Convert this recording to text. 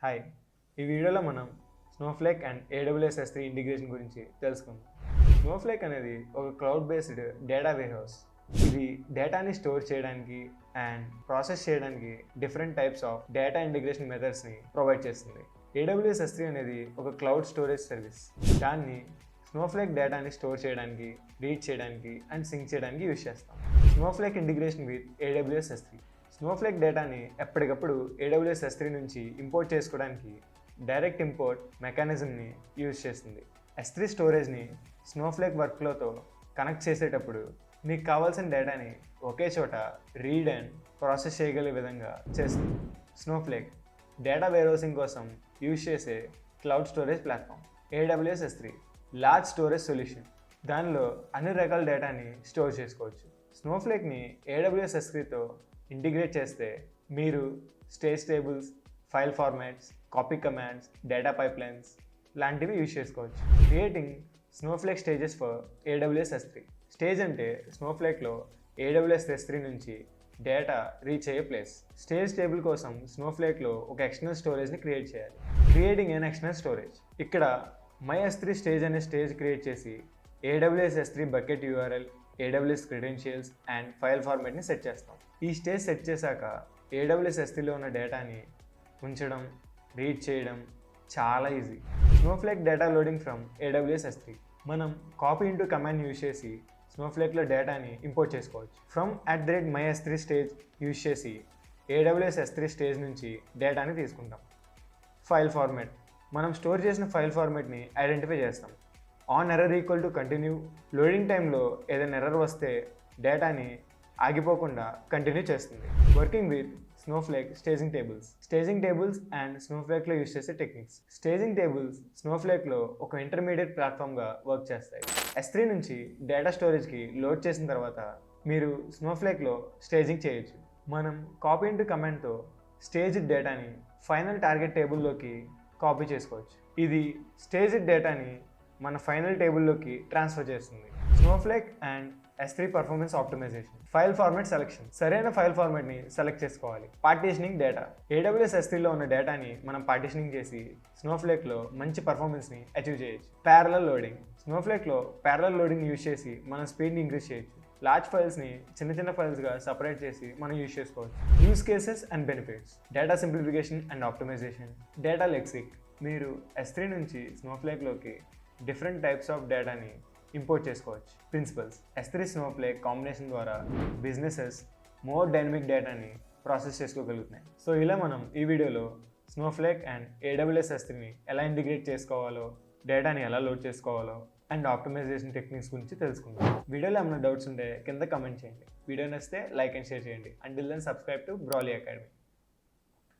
Hi, ఈ వీడియోలో మనం Snowflake and AWS S3 integration గురించి తెలుసుకుందాం. స్నోఫ్లేక్ అనేది ఒక క్లౌడ్ బేస్డ్ డేటా వేర్హౌస్. ఇది డేటాని స్టోర్ చేయడానికి అండ్ ప్రాసెస్ చేయడానికి different types of data integration మెథడ్స్ని ప్రొవైడ్ చేస్తుంది. AWS S3 అనేది ఒక క్లౌడ్ స్టోరేజ్ సర్వీస్. దాన్ని స్నోఫ్లేక్ డేటాని స్టోర్ చేయడానికి, రీడ్ చేయడానికి అండ్ సింక్ చేయడానికి యూజ్ చేస్తాం. Snowflake integration with AWS S3. Snowflake డేటాని ఎప్పటికప్పుడు AWS S3 నుంచి ఇంపోర్ట్ చేసుకోవడానికి డైరెక్ట్ ఇంపోర్ట్ మెకానిజంని యూజ్ చేస్తుంది. S3 స్టోరేజ్ని స్నోఫ్లేక్ వర్క్ఫ్లోతో కనెక్ట్ చేసేటప్పుడు మీకు కావాల్సిన డేటాని ఒకే చోట రీడ్ అండ్ ప్రాసెస్ చేయగలిగే విధంగా చేస్తుంది. స్నోఫ్లేక్ డేటా వేర్హౌసింగ్ కోసం యూజ్ చేసే cloud storage platform. AWS S3 large storage solution. దానిలో అన్ని రకాల డేటాని స్టోర్ చేసుకోవచ్చు. స్నోఫ్లేక్ని AWS S3తో ఇంటిగ్రేట్ చేస్తే మీరు stage tables, file formats, copy commands, data pipelines లాంటివి యూజ్ చేసుకోవచ్చు. Creating Snowflake stages for AWS S3. Stage అంటే స్నోఫ్లేక్లో AWS S3 నుంచి డేటా రీచ్ అయ్యే ప్లేస్. స్టేజ్ టేబుల్ కోసం స్నోఫ్లేక్లో ఒక ఎక్స్టర్నల్ స్టోరేజ్ని క్రియేట్ చేయాలి. Creating an external storage. ఇక్కడ MyS3 స్టేజ్ అనే స్టేజ్ క్రియేట్ చేసి AWS S3 bucket URL, AWS credentials and file ఫార్మాట్ని సెట్ చేస్తాం. ఈ స్టేజ్ సెట్ చేశాక AWS S3లో ఉన్న డేటాని ఉంచడం, రీడ్ చేయడం చాలా easy. Snowflake data loading from AWS S3. మనం కాపీ ఇంటూ కమాండ్ యూజ్ చేసి స్నోఫ్లేక్లో డేటాని ఇంపోర్ట్ చేసుకోవచ్చు. ఫ్రమ్ @MyS3 స్టేజ్ యూజ్ చేసి AWS S3 స్టేజ్ నుంచి డేటాని తీసుకుంటాం. File format. మనం స్టోర్ చేసిన ఫైల్ ఫార్మాట్ని ఐడెంటిఫై చేస్తాం. On error equal to continue. Loading టైంలో ఏదైనా ఎర్రర్ వస్తే డేటాని ఆగిపోకుండా కంటిన్యూ చేస్తుంది. Working with Snowflake staging tables. Staging tables and స్నోఫ్లేక్లో యూజ్ చేసే టెక్నిక్స్. స్టేజింగ్ టేబుల్స్ స్నోఫ్లేక్లో ఒక ఇంటర్మీడియట్ ప్లాట్ఫామ్గా వర్క్ చేస్తాయి. S3 నుంచి డేటా స్టోరేజ్కి లోడ్ చేసిన తర్వాత మీరు స్నోఫ్లేక్లో స్టేజింగ్ చేయొచ్చు. మనం కాపీ ఇంటూ కమాండ్తో స్టేజ్ డేటాని ఫైనల్ టార్గెట్ టేబుల్లోకి కాపీ చేసుకోవచ్చు. ఇది స్టేజ్ డేటాని మన ఫైనల్ టేబుల్లోకి ట్రాన్స్ఫర్ చేస్తుంది. Snowflake and S3 performance optimisation. File format selection. సరైన ఫైల్ ఫార్మాట్ని సెలెక్ట్ చేసుకోవాలి. Partitioning data. AWS S3లో ఉన్న డేటాని మనం పార్టీషనింగ్ చేసి స్నోఫ్లేక్లో మంచి పర్ఫార్మెన్స్ని అచీవ్ చేయొచ్చు. Parallel loading. స్నోఫ్లేక్లో ప్యారలల్ లోడింగ్ యూజ్ చేసి మనం స్పీడ్ని ఇంక్రీజ్ చేయొచ్చు. లార్జ్ ఫైల్స్ని చిన్న చిన్న ఫైల్స్గా సపరేట్ చేసి మనం యూజ్ చేసుకోవచ్చు. Use cases and benefits. Data simplification and optimisation. Data లెక్సిక్. మీరు S3 నుంచి స్నోఫ్లేక్లోకి డిఫరెంట్ టైప్స్ ఆఫ్ డేటాని ఇంపోర్ట్ చేసుకోవచ్చు. ప్రిన్సిపల్స్. S3 స్నోఫ్లేక్ కాంబినేషన్ ద్వారా బిజినెసెస్ మోర్ డైనమిక్ డేటాని ప్రాసెస్ చేసుకోగలుగుతున్నాయి. సో ఇలా మనం ఈ వీడియోలో స్నోఫ్లేక్ అండ్ AWS S3ని ఎలా ఇంటిగ్రేట్ చేసుకోవాలో, డేటాని ఎలా లోడ్ చేసుకోవాలో అండ్ ఆప్టిమైజేషన్ టెక్నిక్స్ గురించి తెలుసుకుందాం. వీడియోలో ఏమైనా డౌట్స్ ఉంటే కింద కమెంట్ చేయండి. వీడియో నచ్చితే లైక్ అండ్ షేర్ చేయండి. అంటిల్ దెన్ సబ్స్క్రైబ్ టు బ్రాలీ అకాడమీ.